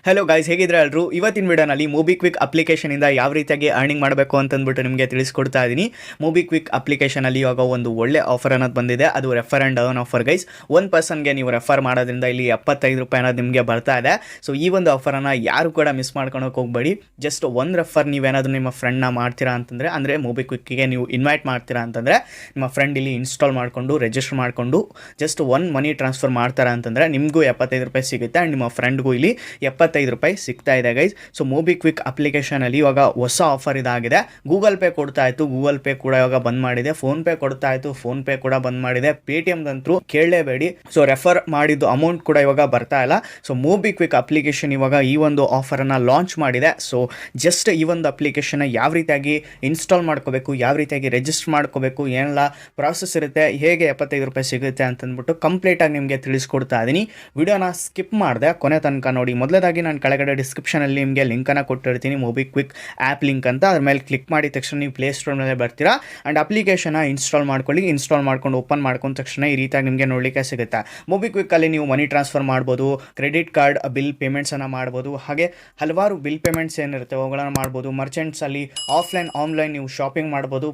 Hello guys, ಹೇಗಿದ್ರೆ ಎಲ್ಲರೂ. ಇವತ್ತಿನ ವಿಡಿಯೋನಲ್ಲಿ MobiKwik ಅಪ್ಲಿಕೇಶನಿಂದ ಯಾವ ರೀತಿಯಾಗಿ ಅರ್ನಿಂಗ್ ಮಾಡಬೇಕು ಅಂತಂದ್ಬಿಟ್ಟು ನಿಮಗೆ ತಿಳಿಸ್ಕೊಡ್ತಾ ಇದ್ದೀನಿ. MobiKwik ಅಪ್ಲಿಕೇಶನಲ್ಲಿ ಇವಾಗ ಒಂದು ಒಳ್ಳೆ ಆಫರ್ ಅನ್ನೋದು ಬಂದಿದೆ. ಅದು refer and earn offer guys. One ಪರ್ಸನ್ಗೆ ನೀವು ರೆಫರ್ ಮಾಡೋದ್ರಿಂದ ಇಲ್ಲಿ 75 ರೂಪಾಯಿ ಅನ್ನೋದು ನಿಮಗೆ ಬರ್ತಾ ಇದೆ. ಸೊ ಈ ಒಂದು ಆಫರನ್ನು ಯಾರು ಕೂಡ ಮಿಸ್ ಮಾಡ್ಕೊಳಕ್ಕೆ ಹೋಗಬೇಡಿ. ಜಸ್ಟ್ ಒಂದು ರೆಫರ್ ನೀವೇನಾದರೂ ನಿಮ್ಮ ಫ್ರೆಂಡ್ನ ಮಾಡ್ತೀರಾ ಅಂತಂದರೆ, ಅಂದರೆ MobiKwikಗೆ ನೀವು ಇನ್ವೈಟ್ ಮಾಡ್ತೀರಾ ಅಂತಂದರೆ, ನಿಮ್ಮ ಫ್ರೆಂಡ್ ಇಲ್ಲಿ ಇನ್ಸ್ಟಾಲ್ ಮಾಡಿಕೊಂಡು ರಿಜಿಸ್ಟರ್ ಮಾಡಿಕೊಂಡು ಜಸ್ಟ್ ಮನಿ ಟ್ರಾನ್ಸ್ಫರ್ ಮಾಡ್ತಾರೆ ಅಂತಂದರೆ ನಿಮಗೂ 75 ರೂಪಾಯಿ ಸಿಗುತ್ತೆ ಆ್ಯಂಡ್ ನಿಮ್ಮ ಫ್ರೆಂಡ್ಗೂ ಇಲ್ಲಿ 75 ರೂಪಾಯಿ ಸಿಗ್ತಾ ಇದೆ ಗೈಸ್. ಸೊ MobiKwik ಅಪ್ಲಿಕೇಶನಲ್ಲಿ ಇವಾಗ ಹೊಸ ಆಫರ್ ಇದಾಗಿದೆ. ಗೂಗಲ್ ಪೇ ಕೊಡ್ತಾ ಇತ್ತು, ಗೂಗಲ್ ಪೇ ಕೂಡ ಇವಾಗ ಬಂದ್ ಮಾಡಿದೆ. ಫೋನ್ ಪೇ ಕೊಡ್ತಾ ಇತ್ತು, ಫೋನ್ ಪೇ ಕೂಡ ಬಂದ್ ಮಾಡಿದೆ. ಪೇಟಿಎಮ್ದಂತೂ ಕೇಳಲೇಬೇಡಿ. ಸೊ ರೆಫರ್ ಮಾಡಿದ್ದು ಅಮೌಂಟ್ ಕೂಡ ಇವಾಗ ಬರ್ತಾ ಇಲ್ಲ. ಸೊ MobiKwik ಅಪ್ಲಿಕೇಶನ್ ಇವಾಗ ಈ ಒಂದು ಆಫರನ್ನು ಲಾಂಚ್ ಮಾಡಿದೆ. ಸೊ ಜಸ್ಟ್ ಈ ಒಂದು ಅಪ್ಲಿಕೇಶನ್ ಯಾವ ರೀತಿಯಾಗಿ ಇನ್ಸ್ಟಾಲ್ ಮಾಡ್ಕೋಬೇಕು, ಯಾವ ರೀತಿಯಾಗಿ ರಿಜಿಸ್ಟರ್ ಮಾಡ್ಕೋಬೇಕು, ಏನೆಲ್ಲ ಪ್ರಾಸೆಸ್ ಇರುತ್ತೆ, ಹೇಗೆ 75 ರೂಪಾಯಿ ಸಿಗುತ್ತೆ ಅಂತಂದ್ಬಿಟ್ಟು ಕಂಪ್ಲೀಟಾಗಿ ನಿಮಗೆ ತಿಳಿಸ್ಕೊಡ್ತಾ ಇದ್ದೀನಿ. ವಿಡಿಯೋನ ಸ್ಕಿಪ್ ಮಾಡಿದೆ, ಕೊನೆ ತನಕ ನೋಡಿ. ಮೊದಲದಾಗಿ ನಾನು ಕೆಳಗಡೆ ಡಿಸ್ಕ್ರಿಪ್ಷನಲ್ಲಿ ನಿಮಗೆ ಲಿಂಕನ್ನು ಕೊಟ್ಟಿರ್ತೀನಿ, MobiKwik ಆ್ಯಪ್ ಲಿಂಕ್ ಅಂತ. ಅದ್ರ ಮೇಲೆ ಕ್ಲಿಕ್ ಮಾಡಿದ ತಕ್ಷಣ ನೀವು ಪ್ಲೇ ಸ್ಟೋರ್ ಮೇಲೆ ಬರ್ತೀರಾ ಆ್ಯಂಡ್ ಅಪ್ಲಿಕೇಶನ್ನ ಇನ್ಸ್ಟಾಲ್ ಮಾಡ್ಕೊಳ್ಳಿ. ಇನ್ಸ್ಟಾಲ್ ಮಾಡ್ಕೊಂಡು ಓಪನ್ ಮಾಡ್ಕೊಂಡ ತಕ್ಷಣ ಈ ರೀತಿಯಾಗಿ ನಿಮಗೆ ನೋಡಲಿಕ್ಕೆ ಸಿಗುತ್ತೆ. MobiKwikಲ್ಲಿ ನೀವು ಮನಿ ಟ್ರಾನ್ಸ್ಫರ್ ಮಾಡ್ಬೋದು, ಕ್ರೆಡಿಟ್ ಕಾರ್ಡ್ ಬಿಲ್ ಪೇಮೆಂಟ್ಸನ್ನು ಮಾಡ್ಬೋದು, ಹಾಗೆ ಹಲವಾರು ಬಿಲ್ ಪೇಮೆಂಟ್ಸ್ ಏನಿರುತ್ತೆ ಅವುಗಳನ್ನು ಮಾಡ್ಬೋದು. ಮರ್ಚೆಂಟ್ಸಲ್ಲಿ ಆಫ್ಲೈನ್ ಆನ್ಲೈನ್ ನೀವು ಶಾಪಿಂಗ್ ಮಾಡ್ಬೋದು,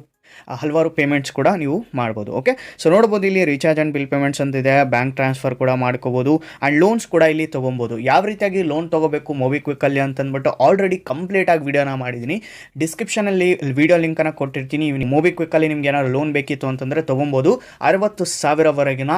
ಹಲವಾರು ಪೇಮೆಂಟ್ಸ್ ಕೂಡ ನೀವು ಮಾಡ್ಬೋದು. ಓಕೆ, ಸೊ ನೋಡ್ಬೋದು ಇಲ್ಲಿ ರೀಚಾರ್ಜ್ ಆ್ಯಂಡ್ ಬಿಲ್ ಪೇಮೆಂಟ್ಸ್ ಅಂತಿದೆ. ಬ್ಯಾಂಕ್ ಟ್ರಾನ್ಸ್ಫರ್ ಕೂಡ ಮಾಡ್ಕೋಬೋದು ಆ್ಯಂಡ್ ಲೋನ್ಸ್ ಕೂಡ ಇಲ್ಲಿ ತೊಗೊಬೋದು. ಯಾವ ರೀತಿಯಾಗಿ ಲೋನ್ ತೊಗೋಬೇಕು MobiKwikಲ್ಲಿ ಅಂತಂದ್ಬಿಟ್ಟು ಆಲ್ರೆಡಿ ಕಂಪ್ಲೀಟಾಗಿ ವಿಡಿಯೋನ ಮಾಡಿದ್ದೀನಿ. ಡಿಸ್ಕ್ರಿಪ್ಷನಲ್ಲಿ ವಿಡಿಯೋ ಲಿಂಕನ್ನು ಕೊಟ್ಟಿರ್ತೀನಿ. MobiKwikಲ್ಲಿ ನಿಮ್ಗೆ ಏನಾದ್ರು ಲೋನ್ ಬೇಕಿತ್ತು ಅಂತಂದರೆ ತೊಗೊಬೋದು. 60,000ವರೆಗಿನ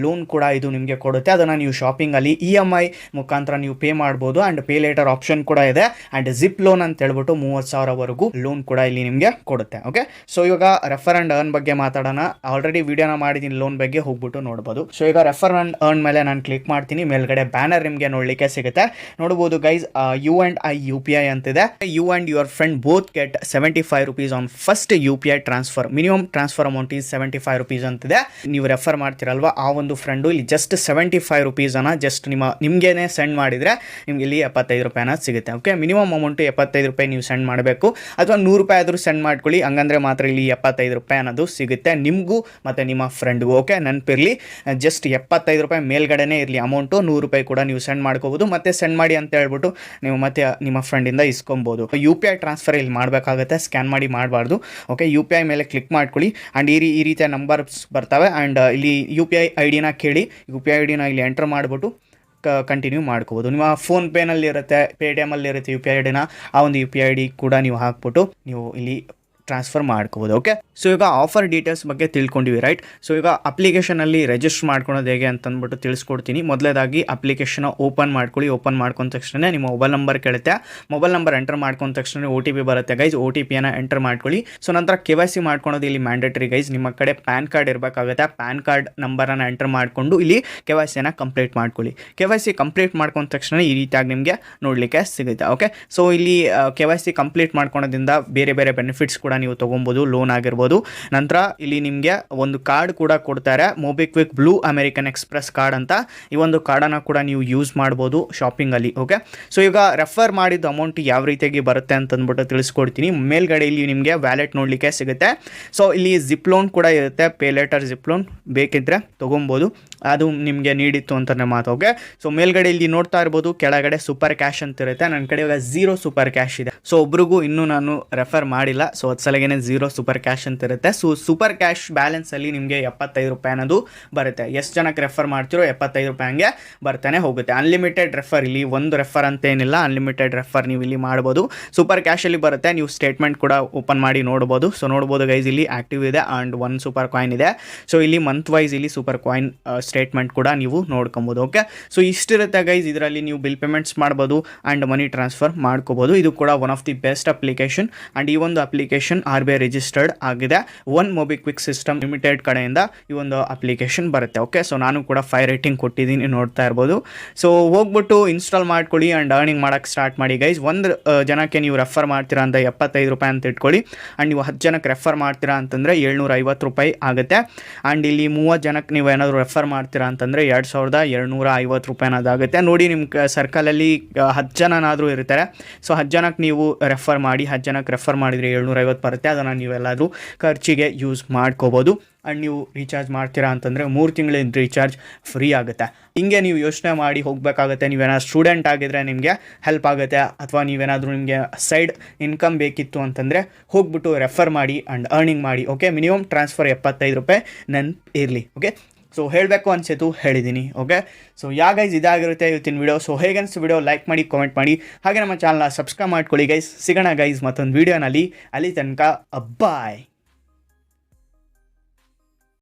ಲೋನ್ ಕೂಡ ಇದು ನಿಮಗೆ ಕೊಡುತ್ತೆ. ಅದನ್ನು ನೀವು ಶಾಪಿಂಗಲ್ಲಿ EMI ಮುಖಾಂತರ ನೀವು ಪೇ ಮಾಡ್ಬೋದು ಆ್ಯಂಡ್ ಪೇ ಲೇಟರ್ ಆಪ್ಷನ್ ಕೂಡ ಇದೆ. ಆ್ಯಂಡ್ ಜಿಪ್ ಲೋನ್ ಅಂತ ಹೇಳ್ಬಿಟ್ಟು 30,000ವರೆಗೂ ಲೋನ್ ಕೂಡ ಇಲ್ಲಿ ನಿಮಗೆ ಕೊಡುತ್ತೆ. ಓಕೆ, ಸೊ ಇವಾಗ ರೆಫರ್ ಆ್ಯಂಡ್ ಅರ್ನ್ ಬಗ್ಗೆ ಮಾತಾಡೋಣ. ಆಲ್ರೆಡಿ ವಿಡಿಯೋನ ಮಾಡಿದ್ದೀನಿ ಲೋನ್ ಬಗ್ಗೆ, ಹೋಗ್ಬಿಟ್ಟು ನೋಡ್ಬೋದು. ಸೊ ಈಗ ರೆಫರ್ ಆ್ಯಂಡ್ ಅರ್ನ್ ಮೇಲೆ ನಾನು ಕ್ಲಿಕ್ ಮಾಡ್ತೀನಿ. ಮೇಲ್ಗಡೆ ಬ್ಯಾನರ್ ನಿಮಗೆ ನೋಡಲಿಕ್ಕೆ ಸಿಗುತ್ತೆ. ನೋಡ್ಬೋದು guys, you and I UPI ಅಂತಿದೆ. You and your friend both get 75 rupees on first UPI transfer. Minimum transfer amount is 75 rupees ಅಂತಿದೆ. ನೀವು ರೆಫರ್ ಮಾಡ್ತೀರಲ್ವಾ ಆ ಒಂದು ಫ್ರೆಂಡು ಇಲ್ಲಿ ಜಸ್ಟ್ 75 ರೂಪೀಸನ್ನು ಜಸ್ಟ್ ನಿಮಗೇನೆ ಸೆಂಡ್ ಮಾಡಿದರೆ ನಿಮ್ಗೆ ಇಲ್ಲಿ 75 ರೂಪಾಯಿನ ಸಿಗುತ್ತೆ. ಓಕೆ, ಮಿನಿಮಮ್ ಅಮೌಂಟು 75 ರೂಪಾಯಿ ನೀವು ಸೆಂಡ್ ಮಾಡಬೇಕು, ಅಥವಾ 100 ರೂಪಾಯಿ ಆದರೂ ಸೆಂಡ್ ಮಾಡ್ಕೊಳ್ಳಿ. ಹಂಗಂದ್ರೆ ಮಾತ್ರ ಇಲ್ಲಿ 75 ರೂಪಾಯಿ ಅನ್ನೋದು ಸಿಗುತ್ತೆ ನಿಮಗೂ ಮತ್ತು ನಿಮ್ಮ ಫ್ರೆಂಡ್ಗೂ. ಓಕೆ, ನೆನಪಿರಲಿ, ಜಸ್ಟ್ 75 ರೂಪಾಯಿ ಮೇಲ್ಗಡೆನೇ ಇರಲಿ ಅಮೌಂಟು. 100 ರೂಪಾಯಿ ಕೂಡ ನೀವು ಸೆಂಡ್ ಮಾಡ್ಕೋಬೋದು. ಮತ್ತೆ ಸೆಂಡ್ ಮಾಡಿ ಅಂತ ಹೇಳ್ಬಿಟ್ಟು ನೀವು ಮತ್ತೆ ನಿಮ್ಮ ಫ್ರೆಂಡಿಂದ ಇಸ್ಕೊಬೋದು. UPI ಟ್ರಾನ್ಸ್ಫರ್ ಇಲ್ಲಿ ಮಾಡಬೇಕಾಗುತ್ತೆ, ಸ್ಕ್ಯಾನ್ ಮಾಡಿ ಮಾಡಬಾರ್ದು. ಓಕೆ, UPI ಮೇಲೆ ಕ್ಲಿಕ್ ಮಾಡ್ಕೊಳ್ಳಿ ಆ್ಯಂಡ್ ಈ ರೀತಿಯ ನಂಬರ್ಸ್ ಬರ್ತವೆ ಆ್ಯಂಡ್ ಇಲ್ಲಿ UPI ID ನ ಕೇಳಿ. UPI ID ನ ಇಲ್ಲಿ ಎಂಟರ್ ಮಾಡಿಬಿಟ್ಟು ಕಂಟಿನ್ಯೂ ಮಾಡ್ಕೋಬೋದು. ನಿಮ್ಮ ಫೋನ್ ಪೇನಲ್ಲಿ ಇರುತ್ತೆ, ಪೇಟಿಎಮಲ್ಲಿ ಇರುತ್ತೆ UPI ID ನ, ಆ ಒಂದು UPI ID ಕೂಡ ನೀವು ಹಾಕ್ಬಿಟ್ಟು ನೀವು ಇಲ್ಲಿ ಟ್ರಾನ್ಸ್ಫರ್ ಮಾಡ್ಕೋಬೋದು. ಓಕೆ, ಸೊ ಈಗ ಆಫರ್ ಡೀಟೇಲ್ಸ್ ಬಗ್ಗೆ ತಿಳ್ಕೊಂಡಿವಿ, ರೈಟ್? ಸೊ ಈಗ ಅಪ್ಲಿಕೇಶನಲ್ಲಿ ರಿಜಿಸ್ಟರ್ ಮಾಡ್ಕೊಳೋದು ಹೇಗೆ ಅಂತಂದ್ಬಿಟ್ಟು ತಿಳಿಸ್ಕೊಡ್ತೀನಿ. ಮೊದಲೇದಾಗಿ ಅಪ್ಲಿಕೇಶನ್ ಓಪನ್ ಮಾಡ್ಕೊಳ್ಳಿ. ಓಪನ್ ಮಾಡ್ಕೊಂಡ ತಕ್ಷಣ ನಿಮ್ಮ ಮೊಬೈಲ್ ನಂಬರ್ ಕೇಳುತ್ತೆ. ಮೊಬೈಲ್ ನಂಬರ್ ಎಂಟರ್ ಮಾಡ್ಕೊಂಡ ತಕ್ಷಣ OTP ಬರುತ್ತೆ ಗೈಸ್. OTPಯನ್ನು ಎಂಟರ್ ಮಾಡ್ಕೊಳ್ಳಿ. ಸೊ ನಂತರ KYC ಮಾಡ್ಕೊಳೋದು ಇಲ್ಲಿ ಮ್ಯಾಂಡೇಟರಿ ಗೈಸ್. ನಿಮ್ಮ ಕಡೆ ಪ್ಯಾನ್ ಕಾರ್ಡ್ ಇರಬೇಕಾಗುತ್ತೆ. ಪ್ಯಾನ್ ಕಾರ್ಡ್ ನಂಬರನ್ನು ಎಂಟರ್ ಮಾಡಿಕೊಂಡು ಇಲ್ಲಿ KYCನ ಕಂಪ್ಲೀಟ್ ಮಾಡ್ಕೊಳ್ಳಿ. KYC ಕಂಪ್ಲೀಟ್ ಮಾಡ್ಕೊಂಡ ತಕ್ಷಣ ಈ ರೀತಿಯಾಗಿ ನಿಮಗೆ ನೋಡಲಿಕ್ಕೆ ಸಿಗುತ್ತೆ. ಓಕೆ, ಸೊ ಇಲ್ಲಿ KYC ಕಂಪ್ಲೀಟ್ ಮಾಡ್ಕೊಳೋದ್ರಿಂದ ಬೇರೆ ಬೇರೆ ಬೆನಿಫಿಟ್ಸ್ ಕೂಡ ನೀವು ತೊಗೊಬೋದು, ಲೋನ್ ಆಗಿರ್ಬೋದು. ನಂತರ ಇಲ್ಲಿ ನಿಮಗೆ ಒಂದು ಕಾರ್ಡ್ ಕೂಡ ಕೊಡ್ತಾರೆ, MobiKwik blue American express card ಅಂತ. ಈ ಒಂದು ಕಾರ್ಡನ್ನು ಕೂಡ ನೀವು ಯೂಸ್ ಮಾಡ್ಬೋದು ಶಾಪಿಂಗಲ್ಲಿ. ಓಕೆ, ಸೊ ಈಗ ರೆಫರ್ ಮಾಡಿದ ಅಮೌಂಟ್ ಯಾವ ರೀತಿಯಾಗಿ ಬರುತ್ತೆ ಅಂತಂದ್ಬಿಟ್ಟು ತಿಳಿಸ್ಕೊಡ್ತೀನಿ. ಮೇಲ್ಗಡೆ ಇಲ್ಲಿ ನಿಮಗೆ ವ್ಯಾಲೆಟ್ ನೋಡಲಿಕ್ಕೆ ಸಿಗುತ್ತೆ. ಸೊ ಇಲ್ಲಿ ಜಿಪ್ ಲೋನ್ ಕೂಡ ಇರುತ್ತೆ, ಪೇ ಲೇಟರ್ ಜಿಪ್ ಲೋನ್ ಬೇಕಿದ್ದರೆ ತೊಗೊಬೋದು, ಅದು ನಿಮಗೆ ನೀಡಿತ್ತು ಅಂತಲೇ ಮಾತು. ಓಕೆ, ಸೊ ಮೇಲ್ಗಡೆ ಇಲ್ಲಿ ನೋಡ್ತಾ ಇರ್ಬೋದು, ಕೆಳಗಡೆ ಸೂಪರ್ ಕ್ಯಾಶ್ ಅಂತ ಇರುತ್ತೆ. ನನ್ನ ಕಡೆ ಇವಾಗ 0 ಸೂಪರ್ ಕ್ಯಾಶ್ ಇದೆ. ಸೊ ಒಬ್ರಿಗೂ ಇನ್ನೂ ನಾನು ರೆಫರ್ ಮಾಡಿಲ್ಲ, ಸೊ ಅದು ಸಲಗೇನೆ 0 ಸೂಪರ್ ಕ್ಯಾಶ್ ಅಂತ ಇರುತ್ತೆ. ಸೊ ಸೂಪರ್ ಕ್ಯಾಶ್ ಬ್ಯಾಲೆನ್ಸಲ್ಲಿ ನಿಮಗೆ 75 ರೂಪಾಯಿ ಅನ್ನೋದು ಬರುತ್ತೆ. ಎಷ್ಟು ಜನಕ್ಕೆ ರೆಫರ್ ಮಾಡ್ತಿರೋ 75 ರೂಪಾಯಿ ಹಂಗೆ ಬರ್ತಾನೆ ಹೋಗುತ್ತೆ. ಅನ್ಲಿಮಿಟೆಡ್ ರೆಫರ್, ಇಲ್ಲಿ ಒಂದು ರೆಫರ್ ಅಂತ ಏನಿಲ್ಲ, ಅನ್ಲಿಮಿಟೆಡ್ ರೆಫರ್ ನೀವು ಇಲ್ಲಿ ಮಾಡ್ಬೋದು. ಸೂಪರ್ ಕ್ಯಾಶಲ್ಲಿ ಬರುತ್ತೆ. ನೀವು ಸ್ಟೇಟ್ಮೆಂಟ್ ಕೂಡ ಓಪನ್ ಮಾಡಿ ನೋಡ್ಬೋದು. ಸೊ ನೋಡ್ಬೋದು ಗೈಸ್, ಇಲ್ಲಿ ಆ್ಯಕ್ಟಿವ್ ಇದೆ ಆ್ಯಂಡ್ 1 ಸೂಪರ್ ಕಾಯಿನ್ ಇದೆ. ಸೊ ಇಲ್ಲಿ ಮಂತ್ ವೈಸ್ ಇಲ್ಲಿ ಸೂಪರ್ ಕಾಯಿನ್ ಸ್ಟೇಟ್ಮೆಂಟ್ ಕೂಡ ನೀವು ನೋಡ್ಕೊಬೋದು. ಓಕೆ, ಸೊ ಇಷ್ಟಿರುತ್ತೆ ಗೈಸ್. ಇದರಲ್ಲಿ ನೀವು ಬಿಲ್ ಪೇಮೆಂಟ್ಸ್ ಮಾಡ್ಬೋದು ಆ್ಯಂಡ್ ಮನಿ ಟ್ರಾನ್ಸ್ಫರ್ ಮಾಡ್ಕೋಬೋದು. ಇದು ಕೂಡ one of the best application and ಈ ಒಂದು ಅಪ್ಲಿಕೇಶನ್ RBI ರಿಜಿಸ್ಟರ್ಡ್ ಆಗಿದೆ. MobiKwik ಸಿಸ್ಟಮ್ ಲಿಮಿಟೆಡ್ ಕಡೆಯಿಂದ ಈ ಒಂದು ಅಪ್ಲಿಕೇಶನ್ ಬರುತ್ತೆ. ಓಕೆ, ಸೊ ನಾನು ಕೂಡ 5 ರೇಟಿಂಗ್ ಕೊಟ್ಟಿದ್ದೀನಿ, ನೋಡ್ತಾ ಇರ್ಬೋದು. ಸೊ ಹೋಗ್ಬಿಟ್ಟು ಇನ್ಸ್ಟಾಲ್ ಮಾಡ್ಕೊಳ್ಳಿ ಆ್ಯಂಡ್ ಅರ್ನಿಂಗ್ ಮಾಡೋಕ್ಕೆ ಸ್ಟಾರ್ಟ್ ಮಾಡಿ ಗೈಸ್. ಒಂದು ಜನಕ್ಕೆ ನೀವು ರೆಫರ್ ಮಾಡ್ತೀರಾ ಅಂತ 75 ರೂಪಾಯಿ ಅಂತ ಇಟ್ಕೊಳ್ಳಿ ಆ್ಯಂಡ್ ನೀವು 10 ಜನಕ್ಕೆ ರೆಫರ್ ಮಾಡ್ತೀರಾ ಅಂತಂದರೆ 750 ರೂಪಾಯಿ ಆಗುತ್ತೆ. ಆ್ಯಂಡ್ ಇಲ್ಲಿ 30 ಜನಕ್ಕೆ ನೀವು ಏನಾದರೂ ರೆಫರ್ ಮಾಡ್ತೀರಾ ಅಂತಂದರೆ 2,250 ರೂಪಾಯಿ ಅದಾಗುತ್ತೆ. ನೋಡಿ ನಿಮ್ಮ ಸರ್ಕಲಲ್ಲಿ 10 ಜನನಾದರೂ ಇರ್ತಾರೆ. ಸೊ 10 ಜನಕ್ಕೆ ನೀವು ರೆಫರ್ ಮಾಡಿ, 10 ಜನಕ್ಕೆ ರೆಫರ್ ಮಾಡಿದರೆ 750 ಬರುತ್ತೆ. ಅದನ್ನು ನೀವೆಲ್ಲಾದರೂ ಖರ್ಚಿಗೆ ಯೂಸ್ ಮಾಡ್ಕೋಬೋದು. ಆ್ಯಂಡ್ ನೀವು ರೀಚಾರ್ಜ್ ಮಾಡ್ತೀರಾ ಅಂತಂದರೆ 3 ತಿಂಗಳಿಂದ ರೀಚಾರ್ಜ್ ಫ್ರೀ ಆಗುತ್ತೆ. ಹಿಂಗೆ ನೀವು ಯೋಚನೆ ಮಾಡಿ ಹೋಗಬೇಕಾಗುತ್ತೆ. ನೀವೇನಾದ್ರು ಸ್ಟೂಡೆಂಟ್ ಆಗಿದ್ರೆ ನಿಮಗೆ ಹೆಲ್ಪ್ ಆಗುತ್ತೆ, ಅಥವಾ ನೀವೇನಾದರೂ ನಿಮಗೆ ಸೈಡ್ ಇನ್ಕಮ್ ಬೇಕಿತ್ತು ಅಂತಂದರೆ ಹೋಗ್ಬಿಟ್ಟು ರೆಫರ್ ಮಾಡಿ ಆ್ಯಂಡ್ ಅರ್ನಿಂಗ್ ಮಾಡಿ. ಓಕೆ, ಮಿನಿಮಮ್ ಟ್ರಾನ್ಸ್ಫರ್ 75 ರೂಪಾಯಿ ಇರಲಿ. ಓಕೆ, ಸೊ ಹೇಳಬೇಕು ಅನಿಸಿತು ಹೇಳಿದ್ದೀನಿ. ಓಕೆ, ಸೊ ಗೈಸ್ ಇದಾಗಿರುತ್ತೆ ಇವತ್ತಿನ ವಿಡಿಯೋ. ಸೊ ಹೇಗೆ ಅನಿಸ್ತು ವಿಡಿಯೋ ಲೈಕ್ ಮಾಡಿ, ಕಾಮೆಂಟ್ ಮಾಡಿ, ಹಾಗೆ ನಮ್ಮ ಚಾನಲ್ನ ಸಬ್ಸ್ಕ್ರೈಬ್ ಮಾಡ್ಕೊಳ್ಳಿ ಗೈಸ್. ಸಿಗೋಣ ಗೈಸ್ ಮತ್ತೊಂದು ವೀಡಿಯೋನಲ್ಲಿ. ಅಲ್ಲಿ ತನಕ ಬಾಯ್.